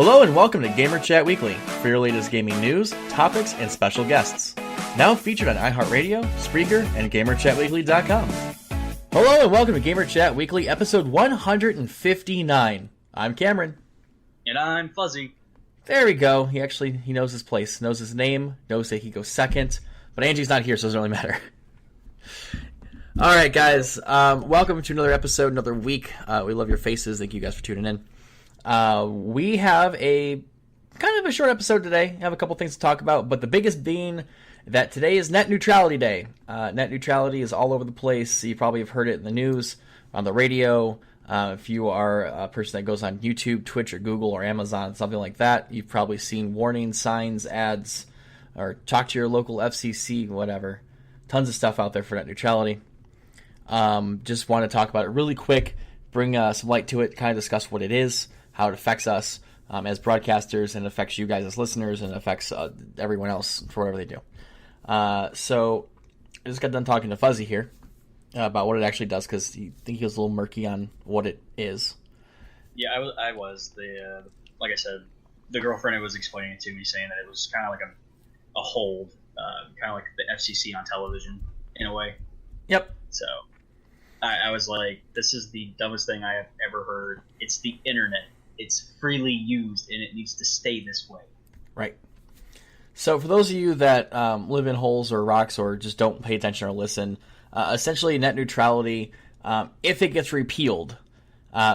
Hello and welcome to Gamer Chat Weekly for your latest gaming news, topics, and special guests. Now featured on iHeartRadio, Spreaker, and GamerChatWeekly.com. Hello and welcome to Gamer Chat Weekly, episode 159. I'm Cameron. And I'm Fuzzy. There we go. He knows his place, knows his name, knows that he goes second. But Angie's not here, so it doesn't really matter. All right, guys. Welcome to another episode, another week. We love your faces. Thank you guys for tuning in. We have a kind of a short episode today. I have a couple things to talk about, but the biggest being that today is Net Neutrality Day. Net Neutrality is all over the place. You probably have heard it in the news, on the radio. If you are a person that goes on YouTube, Twitch, or Google, or Amazon, something like that, you've probably seen warning signs, ads, or talk to your local FCC, whatever. Tons of stuff out there for net neutrality. Just want to talk about it really quick, bring some light to it, kind of discuss what it is, how it affects us as broadcasters, and affects you guys as listeners, and affects everyone else for whatever they do. So I just got done talking to Fuzzy here about what it actually does, because I think he was a little murky on what it is. Yeah, I was. Like I said, the girlfriend was explaining it to me, saying that it was kind of like a hold, kind of like the FCC on television, in a way. Yep. So I was like, this is the dumbest thing I have ever heard. It's the internet. It's freely used, and it needs to stay this way. Right. So for those of you that live in holes or rocks or just don't pay attention or listen, essentially net neutrality, if it gets repealed,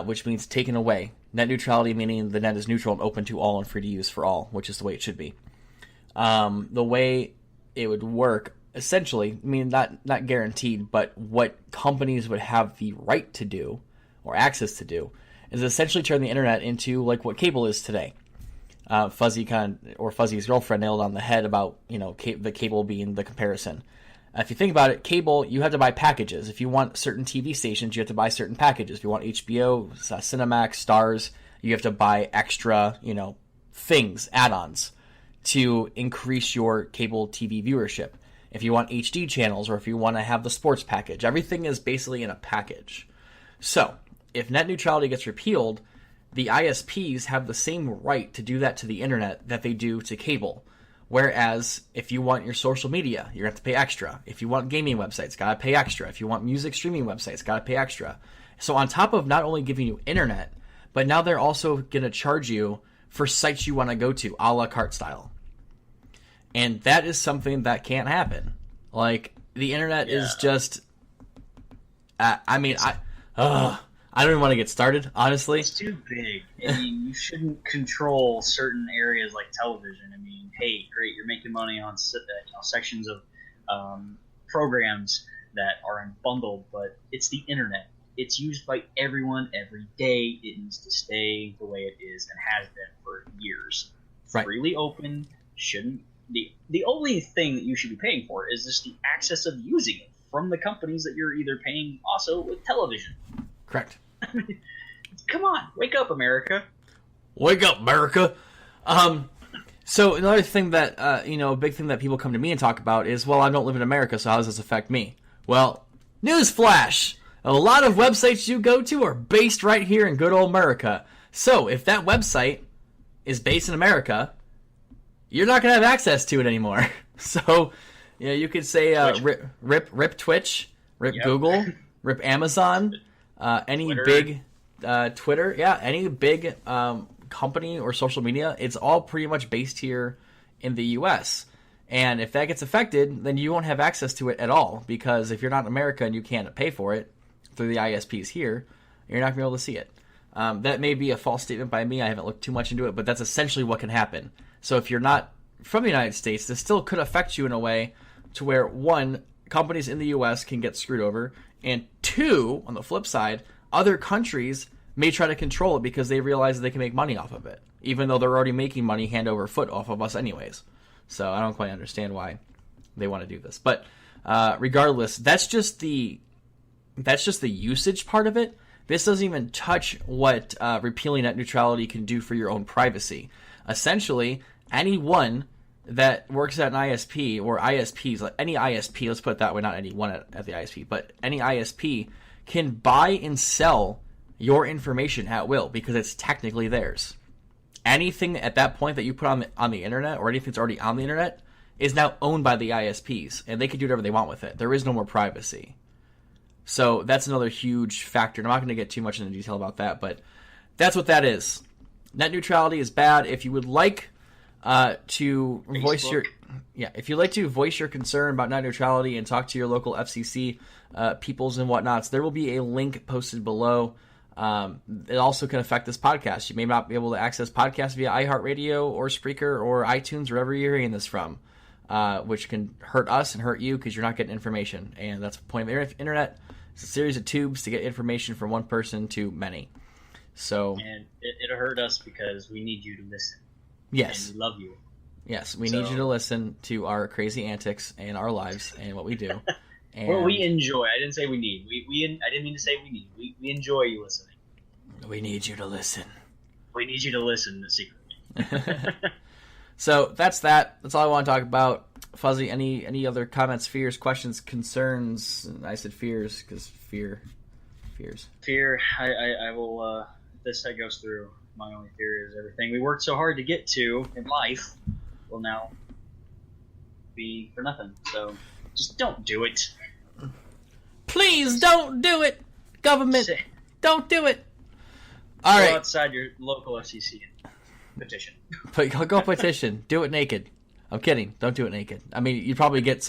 which means taken away, net neutrality meaning the net is neutral and open to all and free to use for all, which is the way it should be. The way it would work, essentially, I mean, not guaranteed, but what companies would have the right to do or access to do is essentially turn the internet into like what cable is today. Fuzzy's girlfriend nailed on the head about, the cable being the comparison. If you think about it, cable, you have to buy packages. If you want certain TV stations, you have to buy certain packages. If you want HBO, Cinemax, Stars, you have to buy extra, things, add-ons to increase your cable TV viewership. If you want HD channels, or if you want to have the sports package, everything is basically in a package. So, if net neutrality gets repealed, the ISPs have the same right to do that to the internet that they do to cable. Whereas, if you want your social media, you're going to have to pay extra. If you want gaming websites, got to pay extra. If you want music streaming websites, got to pay extra. So on top of not only giving you internet, but now they're also going to charge you for sites you want to go to, a la carte style. And that is something that can't happen. Like, the internet is just... I don't even want to get started, honestly. It's too big. I mean, you shouldn't control certain areas like television. I mean, hey, great, you're making money on sections of programs that are unbundled, but it's the internet. It's used by everyone every day. It needs to stay the way it is and has been for years. Right. Freely open, shouldn't... The only thing that you should be paying for is just the access of using it from the companies that you're either paying also with television. Correct. Come on, wake up, America. Wake up, America. So another thing that, a big thing that people come to me and talk about is, well, I don't live in America, so how does this affect me? Well, newsflash! A lot of websites you go to are based right here in good old America. So if that website is based in America, you're not going to have access to it anymore. So, you could say rip Twitch, rip Google, rip Amazon, any Twitter. Big Twitter, any big company or social media. It's all pretty much based here in the U.S. And if that gets affected, then you won't have access to it at all, because if you're not in America and you can't pay for it through the ISPs here, you're not going to be able to see it. That may be a false statement by me. I haven't looked too much into it, but that's essentially what can happen. So if you're not from the United States, this still could affect you in a way to where, one, companies in the U.S. can get screwed over, and two, on the flip side, other countries may try to control it because they realize that they can make money off of it, even though they're already making money hand over foot off of us anyways. So I don't quite understand why they want to do this. But regardless, that's just the usage part of it. This doesn't even touch what repealing net neutrality can do for your own privacy. Essentially, anyone that works at an ISP or ISPs, like any ISP, let's put it that way, not anyone at the ISP, but any ISP can buy and sell your information at will because it's technically theirs. anything at that point that you put on the internet or anything that's already on the internet is now owned by the ISPs, and they can do whatever they want with it. There is no more privacy. So that's another huge factor. And I'm not going to get too much into detail about that, but that's what that is. Net neutrality is bad. If you would like to voice if you'd like to voice your concern about net neutrality and talk to your local FCC peoples and whatnots, there will be a link posted below. It also can affect this podcast. You may not be able to access podcasts via iHeartRadio or Spreaker or iTunes, wherever you're hearing this from, which can hurt us and hurt you because you're not getting information. And that's the point of the internet. It's a series of tubes to get information from one person to many. So, and it'll hurt us because we need you to listen. Yes. And we love you. Yes, we need you to listen to our crazy antics and our lives and what we do. And well, we enjoy. I didn't say we need. I didn't mean to say we need. We enjoy you listening. We need you to listen. We need you to listen secretly. So that's that. That's all I want to talk about. Fuzzy, any other comments, fears, questions, concerns? I said fears because fears. Fear. I will. This head goes through. My only fear is everything we worked so hard to get to in life will now be for nothing. So just don't do it. Please don't do it, government. Don't do it. All right. Go outside your local FCC and petition. Go petition. Do it naked. I'm kidding. Don't do it naked. I mean, you'd probably get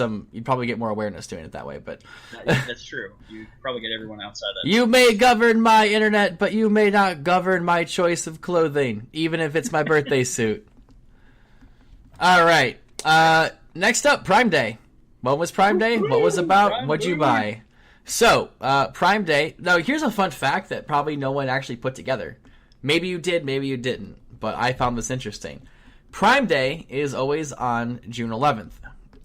more awareness doing it that way, but that's true. You probably get everyone outside that. You may govern my internet, but you may not govern my choice of clothing, even if it's my birthday suit. All right. Next up, Prime Day. What was Prime Day? What was it about? What'd you buy? So, Prime Day. Now, here's a fun fact that probably no one actually put together. Maybe you did, maybe you didn't, but I found this interesting. Prime Day is always on June 11th.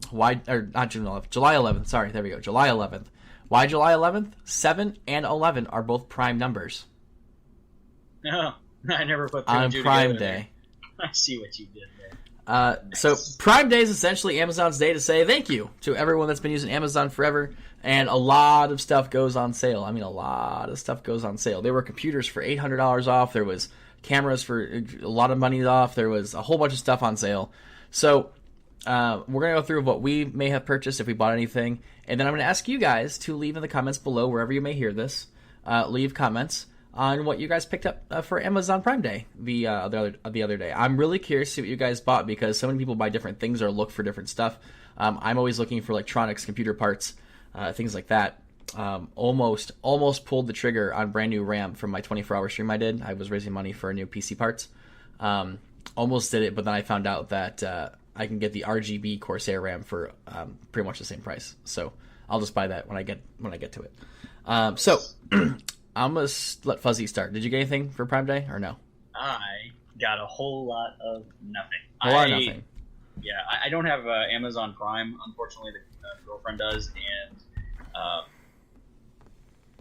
Why? Or not June 11th. July 11th. Sorry, there we go. July 11th. Why July 11th? 7 and 11 are both prime numbers. No, I never put two on and two Prime together Day. There. I see what you did there. So Prime Day is essentially Amazon's day to say thank you to everyone that's been using Amazon forever, and a lot of stuff goes on sale. I mean, a lot of stuff goes on sale. There were computers for $800 off. There was cameras for a lot of money off. There was a whole bunch of stuff on sale. So we're going to go through what we may have purchased if we bought anything, and then I'm going to ask you guys to leave in the comments below, wherever you may hear this, leave comments on what you guys picked up for Amazon Prime Day the other day. I'm really curious to see what you guys bought because so many people buy different things or look for different stuff. I'm always looking for electronics, computer parts, things like that. Almost pulled the trigger on brand new RAM from my 24-hour stream I did. I was raising money for new PC parts. Almost did it, but then I found out that I can get the RGB Corsair RAM for pretty much the same price. So I'll just buy that when I get to it. So I'm gonna let Fuzzy start. Did you get anything for Prime Day or no? I got a whole lot of nothing. A lot of nothing. Yeah, I don't have Amazon Prime. Unfortunately, the girlfriend does, and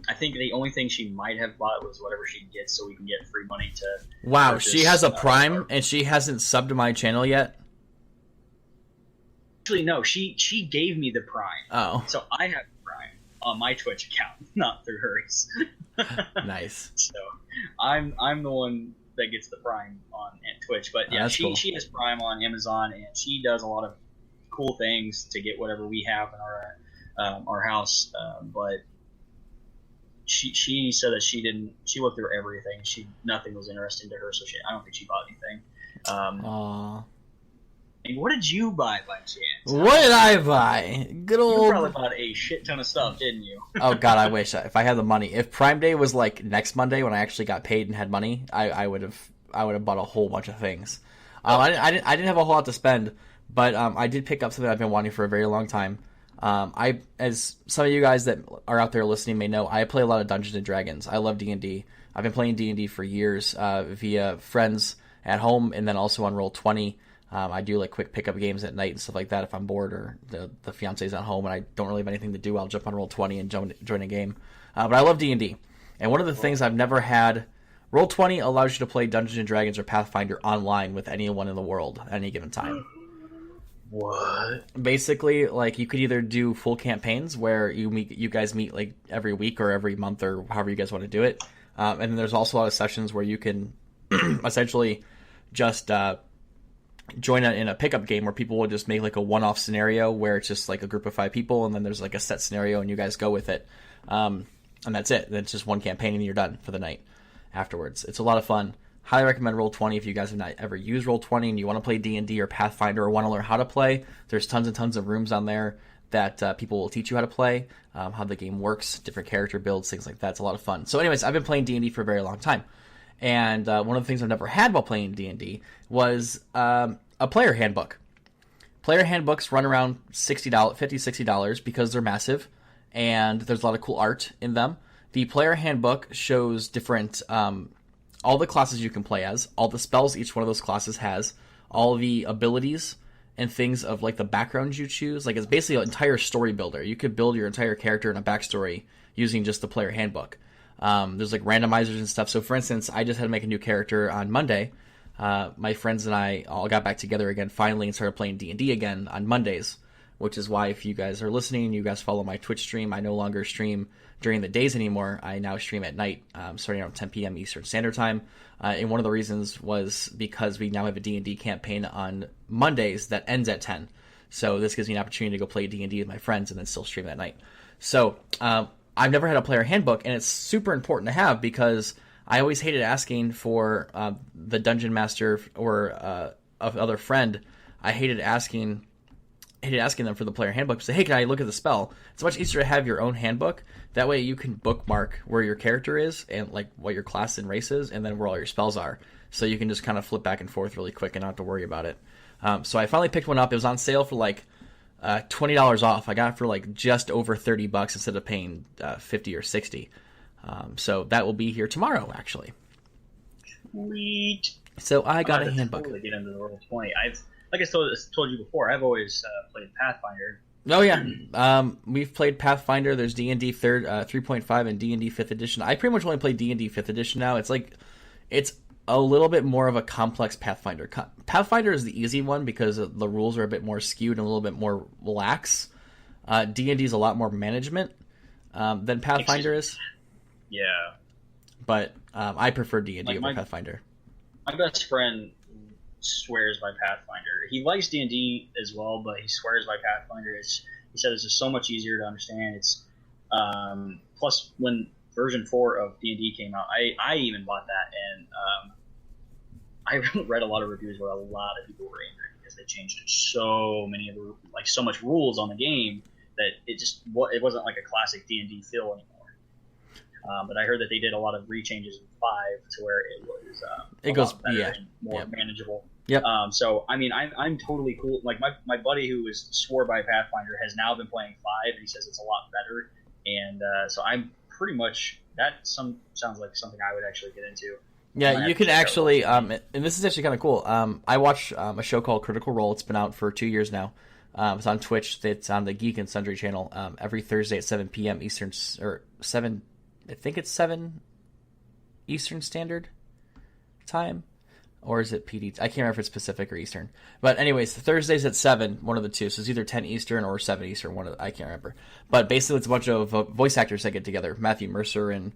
I think the only thing she might have bought was whatever she gets, so we can get free money to. Wow, purchase, she has a Prime and she hasn't subbed to my channel yet. Actually, no. She gave me the Prime. Oh, so I have Prime on my Twitch account, not through hers. Nice. So I'm the one that gets the Prime on Twitch, but yeah, she has Prime on Amazon, and she does a lot of cool things to get whatever we have in our house. But she said that she looked through everything. Nothing was interesting to her, so I don't think she bought anything. Aww. And what did you buy by chance? What did I buy? Good old. You probably bought a shit ton of stuff, didn't you? Oh God, I wish if I had the money. If Prime Day was like next Monday when I actually got paid and had money, I would have bought a whole bunch of things. I didn't have a whole lot to spend, but I did pick up something I've been wanting for a very long time. As some of you guys that are out there listening may know, I play a lot of Dungeons and Dragons. I love D&D. I've been playing D&D for years via friends at home, and then also on Roll20. I do like quick pickup games at night and stuff like that if I'm bored or the fiance's at home and I don't really have anything to do. I'll jump on Roll20 and join a game. But I love D&D. And one of the things I've never had, Roll20 allows you to play Dungeons and Dragons or Pathfinder online with anyone in the world at any given time. What? Basically, like you could either do full campaigns where you guys meet like every week or every month or however you guys want to do it. And then there's also a lot of sessions where you can essentially just join in a pickup game where people will just make like a one-off scenario where it's just like a group of 5 people, and then there's like a set scenario and you guys go with it. And that's it. It's just one campaign and you're done for the night afterwards. It's a lot of fun. Highly recommend Roll20 if you guys have not ever used Roll20 and you want to play D&D or Pathfinder or want to learn how to play. There's tons and tons of rooms on there that people will teach you how to play, how the game works, different character builds, things like that. It's a lot of fun. So anyways, I've been playing D&D for a very long time. And one of the things I've never had while playing D&D was a player handbook. Player handbooks run around $60, $50, $60 because they're massive, and there's a lot of cool art in them. The player handbook shows different, all the classes you can play as, all the spells each one of those classes has, all the abilities and things of like the backgrounds you choose. Like it's basically an entire story builder. You could build your entire character and a backstory using just the player handbook. There's like randomizers and stuff. So for instance, I just had to make a new character on Monday. My friends and I all got back together again finally and started playing D&D again on Mondays, which is why if you guys are listening, you guys follow my Twitch stream. I no longer stream during the days anymore. I now stream at night, starting around 10 p.m. Eastern Standard Time. And one of the reasons was because we now have a D&D campaign on Mondays that ends at 10. So this gives me an opportunity to go play D&D with my friends and then still stream at night. So I've never had a player handbook, and it's super important to have because I always hated asking for the dungeon master or other friend. I hated asking them for the player handbook. Say, hey, can I look at the spell? It's much easier to have your own handbook. That way you can bookmark where your character is and like what your class and race is, and then where all your spells are. So you can just kind of flip back and forth really quick and not have to worry about it. So I finally picked one up. It was on sale for like $20 off. I got it for like just over $30 instead of paying $50 or $60. So that will be here tomorrow, actually. Sweet. So I got a handbook. Totally get into the Roll20. Like I told you before, I've always played Pathfinder. Oh yeah, we've played Pathfinder. There's D&D 3.5 and D&D 5th edition. I pretty much only play D&D 5th edition now. It's a little bit more of a complex Pathfinder. Pathfinder is the easy one because the rules are a bit more skewed and a little bit more lax. D&D is a lot more management than Pathfinder is. Yeah, but I prefer D&D over Pathfinder. My best friend swears by Pathfinder. He likes D&D as well, but he swears by Pathfinder. He said it's just so much easier to understand. It's plus when version 4 of D&D came out, I even bought that, and I read a lot of reviews where a lot of people were angry because they changed so much rules on the game that it wasn't like a classic D&D feel anymore. But I heard that they did a lot of rechanges in 5 to where it was it goes better and more manageable. Yep. So I mean, I'm totally cool. Like my buddy who swore by Pathfinder has now been playing 5, and he says it's a lot better. And so I'm pretty much sounds like something I would actually get into. Yeah, you can actually, and this is actually kind of cool. I watch a show called Critical Role. It's been out for 2 years now. It's on Twitch. It's on the Geek and Sundry channel every Thursday at 7 p.m. Eastern, or 7, I think it's 7 Eastern Standard Time. Or is it PD? I can't remember if it's Pacific or Eastern. But anyways, Thursdays at 7, one of the two. So it's either 10 Eastern or 7 Eastern. I can't remember. But basically it's a bunch of voice actors that get together. Matthew Mercer and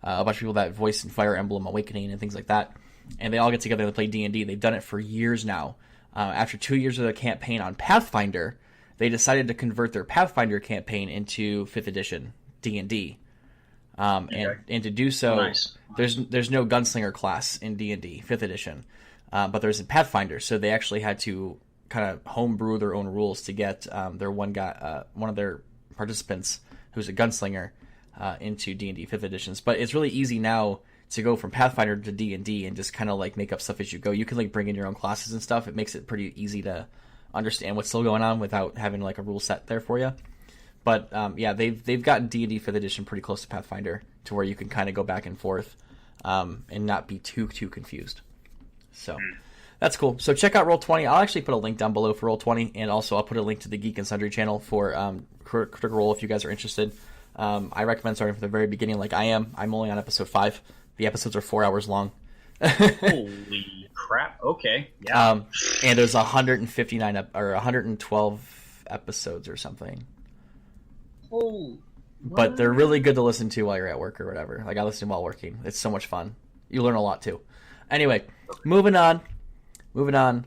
a bunch of people that voice in Fire Emblem Awakening and things like that. And they all get together and play D&D. They've done it for years now. After 2 years of the campaign on Pathfinder, they decided to convert their Pathfinder campaign into 5th edition D&D. And to do so, nice. There's no gunslinger class in D&D 5th edition, but there's in Pathfinder. So they actually had to kind of homebrew their own rules to get their one of their participants who's a gunslinger into D&D 5th editions. But it's really easy now to go from Pathfinder to D&D and just kind of like make up stuff as you go. You can like bring in your own classes and stuff. It makes it pretty easy to understand what's still going on without having like a rule set there for you. But yeah, they've gotten D&D 5th edition pretty close to Pathfinder to where you can kind of go back and forth and not be too confused. So that's cool. So check out Roll20. I'll actually put a link down below for Roll20, and also I'll put a link to the Geek and Sundry channel for Critical Role if you guys are interested. I recommend starting from the very beginning like I am. I'm only on episode 5. The episodes are 4 hours long. Holy crap. Okay. Yeah. And there's 159 or 112 episodes or something. Oh, but they're really good to listen to while you're at work or whatever. Like I listen while working. It's so much fun. You learn a lot too. Anyway, moving on. Moving on.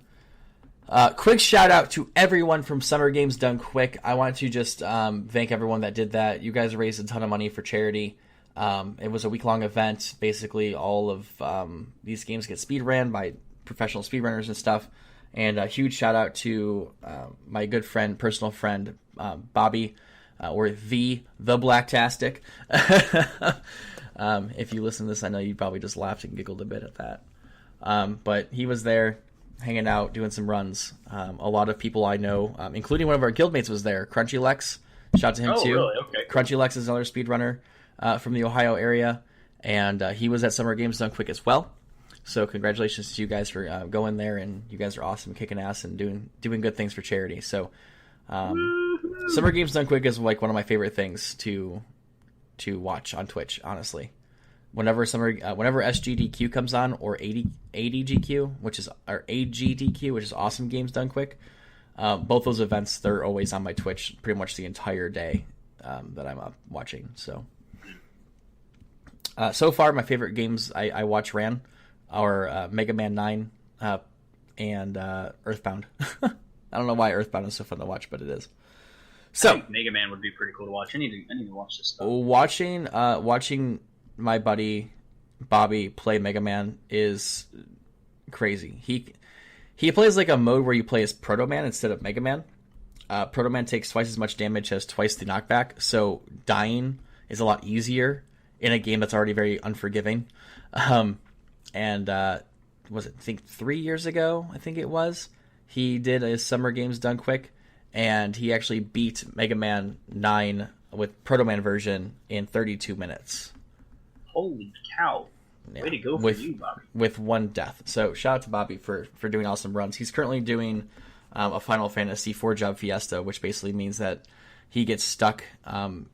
Quick shout out to everyone from Summer Games Done Quick. I want to just thank everyone that did that. You guys raised a ton of money for charity. It was a week-long event. Basically, all of these games get speed ran by professional speedrunners and stuff. And a huge shout out to my good friend, personal friend, Bobby, or the Blacktastic. If you listen to this, I know you probably just laughed and giggled a bit at that. But he was there, hanging out, doing some runs. A lot of people I know, including one of our guildmates, was there. Crunchy Lex, shout out to him too. Really? Okay. Crunchy Lex is another speedrunner from the Ohio area, and he was at Summer Games Done Quick as well. So congratulations to you guys for going there, and you guys are awesome, kicking ass, and doing good things for charity. So Summer Games Done Quick is like one of my favorite things to watch on Twitch, honestly. Whenever SGDQ comes on, or ADGQ, which is Awesome Games Done Quick, both those events, they're always on my Twitch pretty much the entire day that I'm up watching. So so far, my favorite games I watch ran are Mega Man 9 and Earthbound. I don't know why Earthbound is so fun to watch, but it is. So I think Mega Man would be pretty cool to watch. I need to watch this stuff. Watching my buddy Bobby play Mega Man is crazy. He plays like a mode where you play as Proto Man instead of Mega Man. Proto Man takes twice as much damage, has twice the knockback, so dying is a lot easier in a game that's already very unforgiving. And was it, I think 3 years ago, I think it was, he did a Summer Games Done Quick, and he actually beat Mega Man 9 with Proto Man version in 32 minutes. Holy cow. Yeah. Way to go for you, Bobby. With one death. So shout out to Bobby for doing awesome runs. He's currently doing a Final Fantasy 4 job fiesta, which basically means that he gets stuck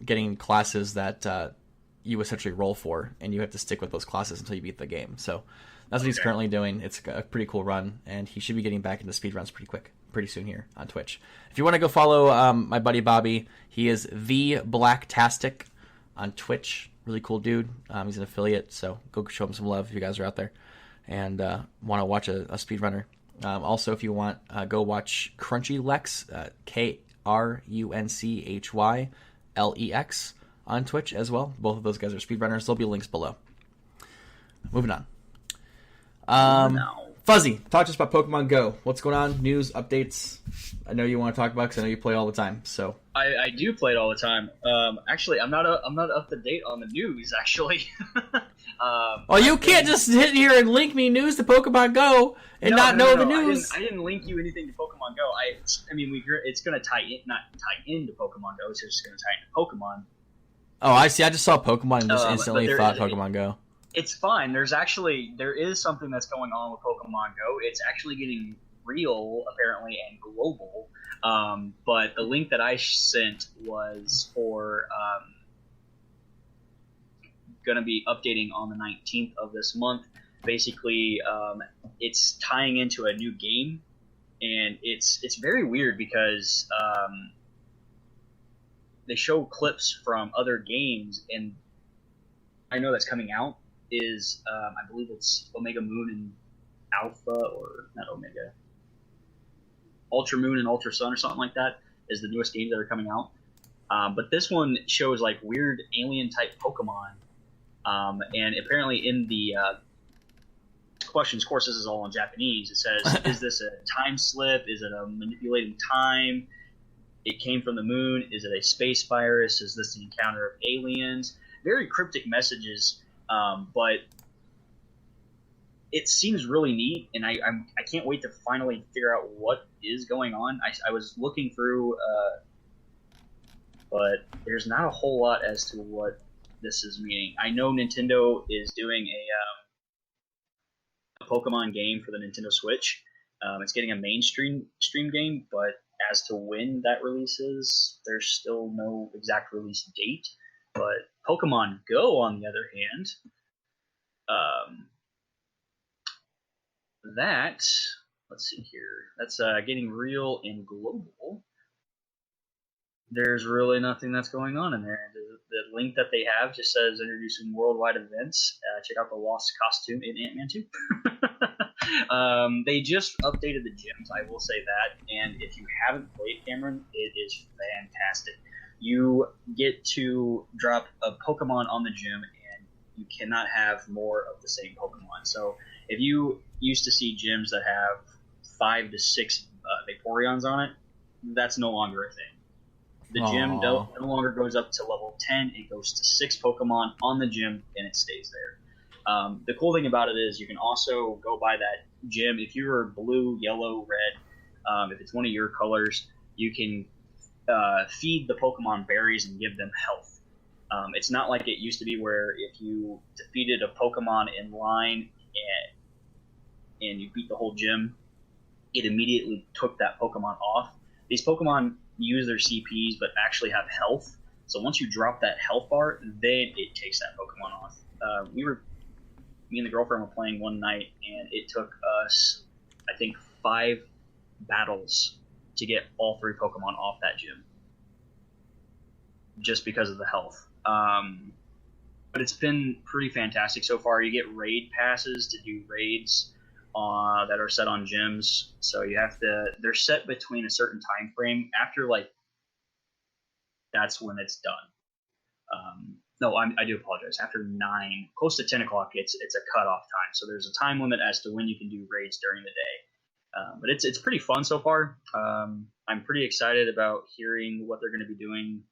getting classes that you essentially roll for, and you have to stick with those classes until you beat the game. So that's what he's currently doing. It's a pretty cool run, and he should be getting back into speedruns pretty soon here on Twitch. If you want to go follow my buddy Bobby, he is the Blacktastic on Twitch. Really cool dude. He's an affiliate, so go show him some love if you guys are out there and want to watch a speedrunner. Also, if you want, go watch Crunchy Lex, KRUNCHYLEX on Twitch as well. Both of those guys are speedrunners. There'll be links below. Moving on. Fuzzy, talk to us about Pokemon Go. What's going on? News, updates. I know you want to talk about because I know you play all the time. So I do play it all the time. Actually, I'm not up to date on the news. Actually, you can't just sit here and link me news to Pokemon Go and not know the news. I didn't link you anything to Pokemon Go. I mean, it's going to not tie into Pokemon Go. It's just going to tie into Pokemon. Oh, I see. I just saw Pokemon and just instantly thought Pokemon Go. It's fine. There is something that's going on with Pokemon Go. It's actually getting real, apparently, and global. But the link that I sent was for going to be updating on the 19th of this month. Basically, it's tying into a new game, and it's very weird because they show clips from other games, and I know that's coming out is I believe it's Omega Moon and Alpha, or not Omega, Ultra Moon and Ultra Sun or something like that is the newest games that are coming out. But this one shows like weird alien type Pokemon, and apparently in the questions, of course this is all in Japanese. It says, is this a time slip? Is it a manipulating time? It came from the moon. Is it a space virus? Is this the encounter of aliens? Very cryptic messages, but it seems really neat, and I can't wait to finally figure out what is going on. I was looking through, but there's not a whole lot as to what this is meaning. I know Nintendo is doing a Pokemon game for the Nintendo Switch. It's getting a mainstream game, but as to when that releases, there's still no exact release date. But Pokemon Go, on the other hand, let's see here, that's getting real and global. There's really nothing that's going on in there. The link that they have just says introducing worldwide events. Check out the lost costume in Ant-Man 2. They just updated the gyms, I will say that. And if you haven't played, Cameron, it is fantastic. You get to drop a Pokemon on the gym, and you cannot have more of the same Pokemon. So if you used to see gyms that have 5 to 6 Vaporeons on it, that's no longer a thing. The gym no longer goes up to level 10. It goes to 6 Pokemon on the gym, and it stays there. The cool thing about it is you can also go by that gym. If you're blue, yellow, red, if it's one of your colors, you can feed the Pokemon berries and give them health. It's not like it used to be where if you defeated a Pokemon in line and you beat the whole gym, it immediately took that Pokemon off. These Pokemon use their CPs but actually have health. So once you drop that health bar, then it takes that Pokemon off. Me and the girlfriend were playing one night, and it took us, I think, 5 battles to get all 3 Pokemon off that gym, just because of the health. But it's been pretty fantastic so far. You get raid passes to do raids that are set on gyms, so you have to. They're set between a certain time frame. After that's when it's done. No, I do apologize. After 9, close to 10 o'clock, it's a cutoff time. So there's a time limit as to when you can do raids during the day. But it's pretty fun so far. I'm pretty excited about hearing what they're going to be doing.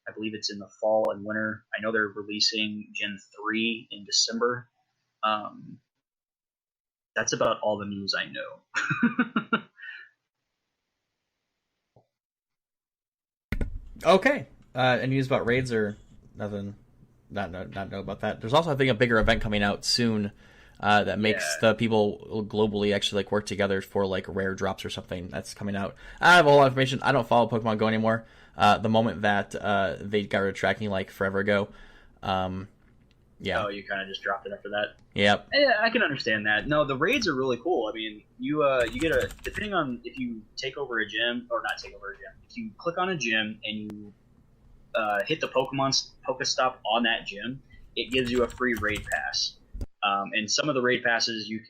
I believe it's in the fall and winter. I know they're releasing Gen 3 in December. That's about all the news I know. Okay. Any news about raids or nothing? Not know about that. There's also, I think, a bigger event coming out soon that makes the people globally actually work together for rare drops or something that's coming out. I have a whole lot of information. I don't follow Pokemon Go anymore. The moment that they got rid of tracking forever ago. Yeah. Oh, you kind of just dropped it after that? Yep. Yeah, I can understand that. No, the raids are really cool. I mean, you get depending on if you take over a gym, or not take over a gym, if you click on a gym and you hit the Pokestop on that gym, it gives you a free raid pass. And some of the raid passes you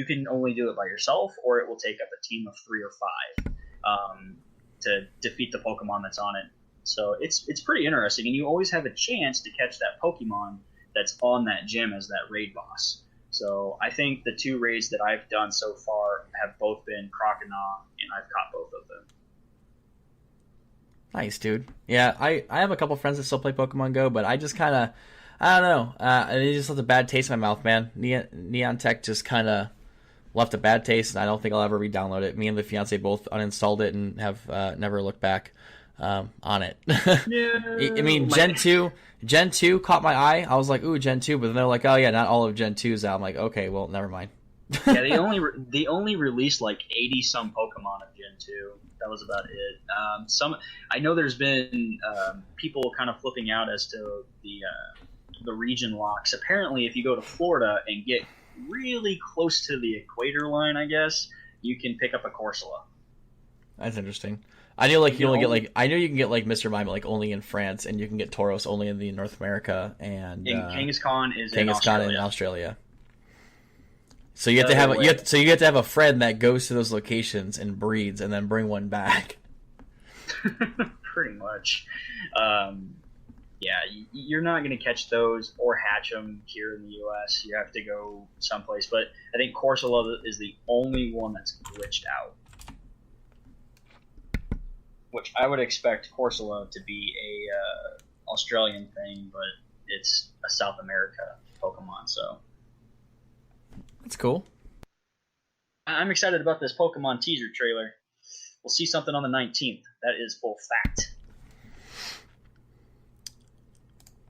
can only do it by yourself, or it will take up a team of 3 or 5 to defeat the Pokemon that's on it. So it's pretty interesting, and you always have a chance to catch that Pokemon that's on that gym as that raid boss. So I think the 2 raids that I've done so far have both been Croconaw, and I've caught both of them. Nice, dude. Yeah, I have a couple friends that still play Pokemon Go, but I just kind of, I don't know. It just left a bad taste in my mouth, man. Neon Tech just kind of left a bad taste, and I don't think I'll ever re-download it. Me and the fiance both uninstalled it and have never looked back on it. No. I mean, Gen 2 caught my eye. I was like, ooh, Gen 2, but then they're like, oh yeah, not all of Gen 2's out. I'm like, okay, well, never mind. Yeah, they only released 80 some Pokemon of Gen 2. That was about it. I know there's been people kind of flipping out as to the region locks. Apparently, if you go to Florida and get really close to the equator line, I guess you can pick up a Corsola. That's interesting. I knew you only get I know you can get Mr. Mime only in France, and you can get Tauros only in the North America, and Kangaskhan is in Australia. So you have to have a friend that goes to those locations and breeds, and then bring one back. Pretty much. Yeah, you're not going to catch those or hatch them here in the U.S. You have to go someplace. But I think Corsola is the only one that's glitched out. Which I would expect Corsola to be a Australian thing, but it's a South America Pokemon, so... That's cool. I'm excited about this Pokemon teaser trailer. We'll see something on the 19th. That is full fact.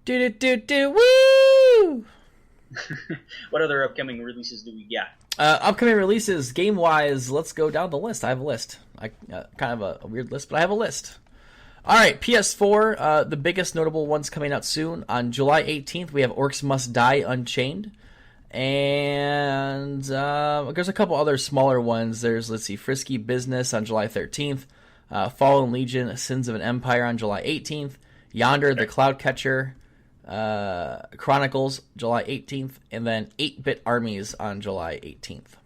Woo! What other upcoming releases do we got? Upcoming releases, game-wise, let's go down the list. I have a list. Kind of a weird list, but I have a list. All right, PS4, the biggest notable ones coming out soon. On July 18th, we have Orcs Must Die Unchained. And there's a couple other smaller ones. There's, Frisky Business on July 13th. Fallen Legion, Sins of an Empire on July 18th. Yonder, the Cloud Catcher, Chronicles, July 18th, and then 8-Bit Armies on July 18th.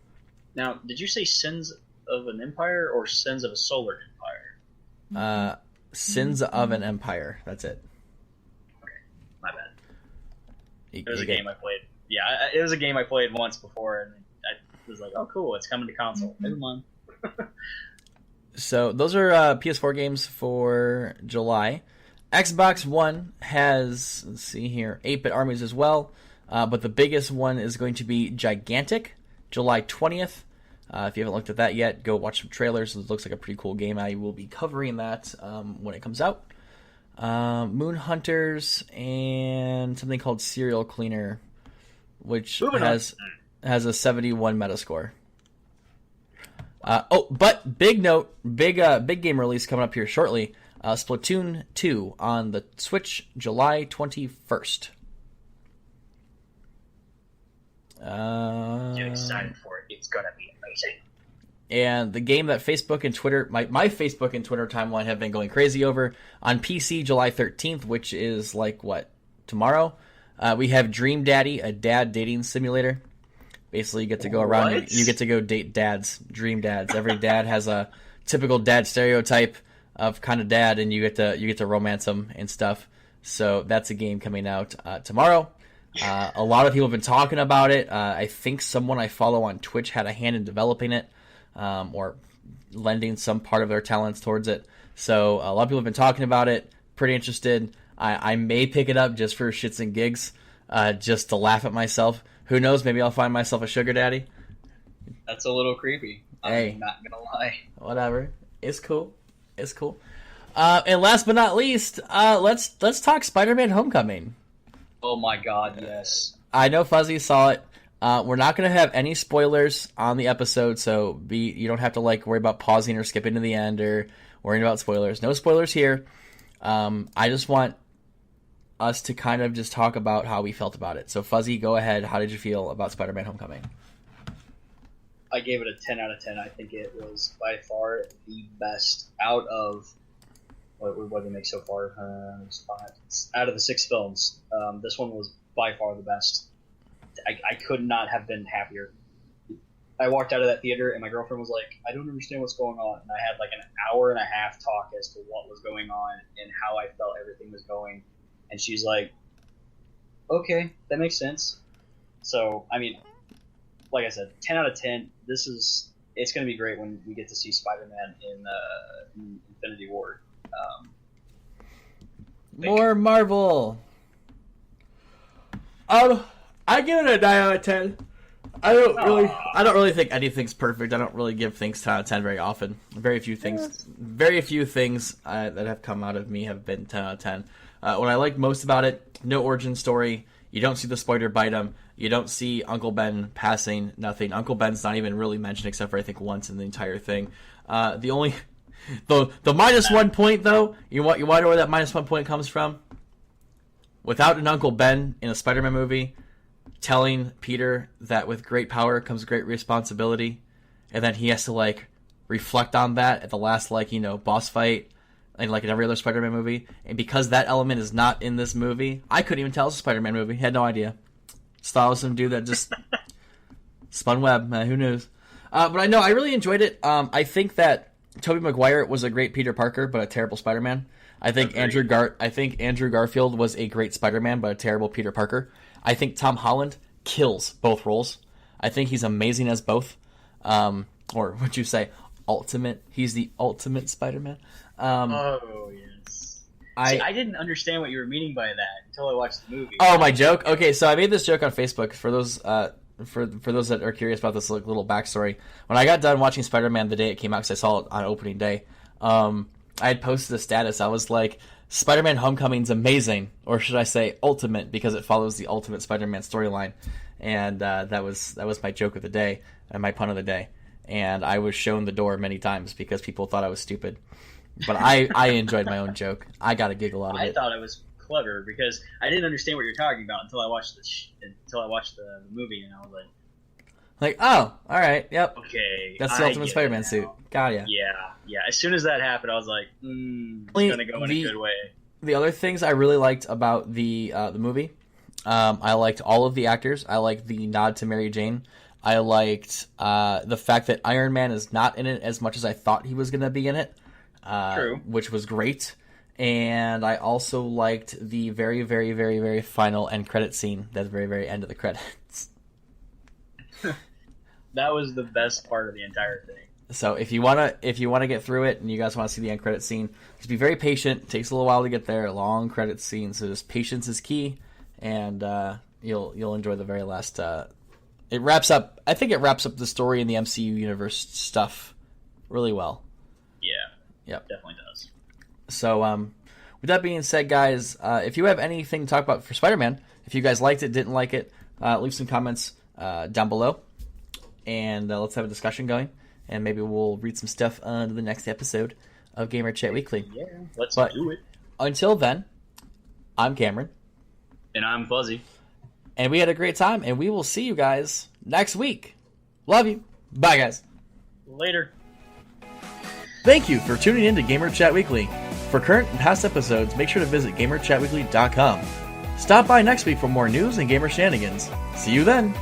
Now, did you say Sins of an Empire or Sins of a Solar Empire? Sins of an Empire. That's it. Okay, my bad. It was a game I played. Yeah, it was a game I played once before, and I was like, oh, cool, it's coming to console. Never mind. So those are PS4 games for July. Xbox One has, let's see here, 8-Bit Armies as well, but the biggest one is going to be Gigantic, July 20th. If you haven't looked at that yet, go watch some trailers. It looks like a pretty cool game. I will be covering that when it comes out. Moon Hunters and something called Serial Cleaner, which has a 71 Metascore. But big note, big game release coming up here shortly. Splatoon 2 on the Switch, July 21st. Get excited for it. It's gonna be amazing. And the game that Facebook and Twitter, my Facebook and Twitter timeline have been going crazy over, on PC, July 13th, which is like, what, tomorrow? We have Dream Daddy, a dad dating simulator. Basically, you get to go around, you get to go date dads, dream dads. Every dad has a typical dad stereotype of kind of dad, and you get to romance them and stuff. So that's a game coming out tomorrow. A lot of people have been talking about it. I think someone I follow on Twitch had a hand in developing it, or lending some part of their talents towards it. So a lot of people have been talking about it. Pretty interested. I may pick it up just for shits and gigs, just to laugh at myself. Who knows? Maybe I'll find myself a sugar daddy. That's a little creepy. I'm not gonna lie. Whatever. It's cool. It's cool. And last but not least, let's talk Spider-Man Homecoming. Oh my god, yes. I know Fuzzy saw it. We're not going to have any spoilers on the episode, so you don't have to worry about pausing or skipping to the end or worrying about spoilers. No spoilers here. I just want us to kind of just talk about how we felt about it. So Fuzzy, go ahead. How did you feel about Spider-Man Homecoming? I gave it a 10 out of 10. I think it was by far the best out of what did we make so far. Out of the 6 films, this one was by far the best. I could not have been happier. I walked out of that theater and my girlfriend was like, I don't understand what's going on. And I had like an hour and a half talk as to what was going on and how I felt everything was going. And she's like, okay, that makes sense. So, I mean, like I said, 10 out of 10. It's going to be great when we get to see Spider-Man in Infinity War. More Marvel. I give it a 9 out of 10. I don't really think anything's perfect. I don't really give things 10 out of 10 very often. Very few things that have come out of me have been 10 out of 10. What I like most about it, no origin story. You don't see the spider bite him. You don't see Uncle Ben passing. Nothing. Uncle Ben's not even really mentioned except for I think once in the entire thing. The minus 1 point though. You want to know where that minus 1 point comes from? Without an Uncle Ben in a Spider-Man movie telling Peter that with great power comes great responsibility, and then he has to reflect on that at the last boss fight, and in every other Spider-Man movie. And because that element is not in this movie, I couldn't even tell it's a Spider-Man movie. Had no idea. Just thought it was some dude that just spun web. Who knows? But I know I really enjoyed it. I think that Tobey Maguire was a great Peter Parker, but a terrible Spider-Man. I think Andrew Garfield was a great Spider-Man, but a terrible Peter Parker. I think Tom Holland kills both roles. I think he's amazing as both. Or would you say ultimate? He's the ultimate Spider-Man. Oh, yes. I didn't understand what you were meaning by that until I watched the movie. Oh, my joke? Okay, so I made this joke on Facebook for those for those that are curious about this little backstory. When I got done watching Spider-Man the day it came out, because I saw it on opening day, I had posted a status. I was like, Spider-Man Homecoming's amazing, or should I say ultimate, because it follows the Ultimate Spider-Man storyline. And that was my joke of the day, and my pun of the day. And I was shown the door many times because people thought I was stupid. But I enjoyed my own joke. I got a giggle out of it. I thought it was clever because I didn't understand what you're talking about until I watched the movie, and I was like, oh, all right, yep. Okay, that's the Ultimate Spider-Man suit. Got ya. Yeah. As soon as that happened, I was like, it's gonna go in a good way. the other things I really liked about the movie, I liked all of the actors. I liked the nod to Mary Jane. I liked the fact that Iron Man is not in it as much as I thought he was going to be in it, True. which was great. And I also liked the very, very, very, very final end credit scene at the very, very end of the credits. That was the best part of the entire thing. So if you wanna get through it and you guys want to see the end credit scene, just be very patient. It takes a little while to get there. Long credit scene, so just patience is key, and you'll enjoy the very last. It wraps up. I think it wraps up the story in the MCU universe stuff really well. Yeah. Yep. Definitely does. So with that being said, guys, if you have anything to talk about for Spider-Man, if you guys liked it, didn't like it, leave some comments down below, and let's have a discussion going. And maybe we'll read some stuff on the next episode of Gamer Chat Weekly. Yeah, let's do it. Until then, I'm Cameron. And I'm Fuzzy. And we had a great time, and we will see you guys next week. Love you. Bye, guys. Later. Thank you for tuning in to Gamer Chat Weekly. For current and past episodes, make sure to visit GamerChatWeekly.com. Stop by next week for more news and gamer shenanigans. See you then.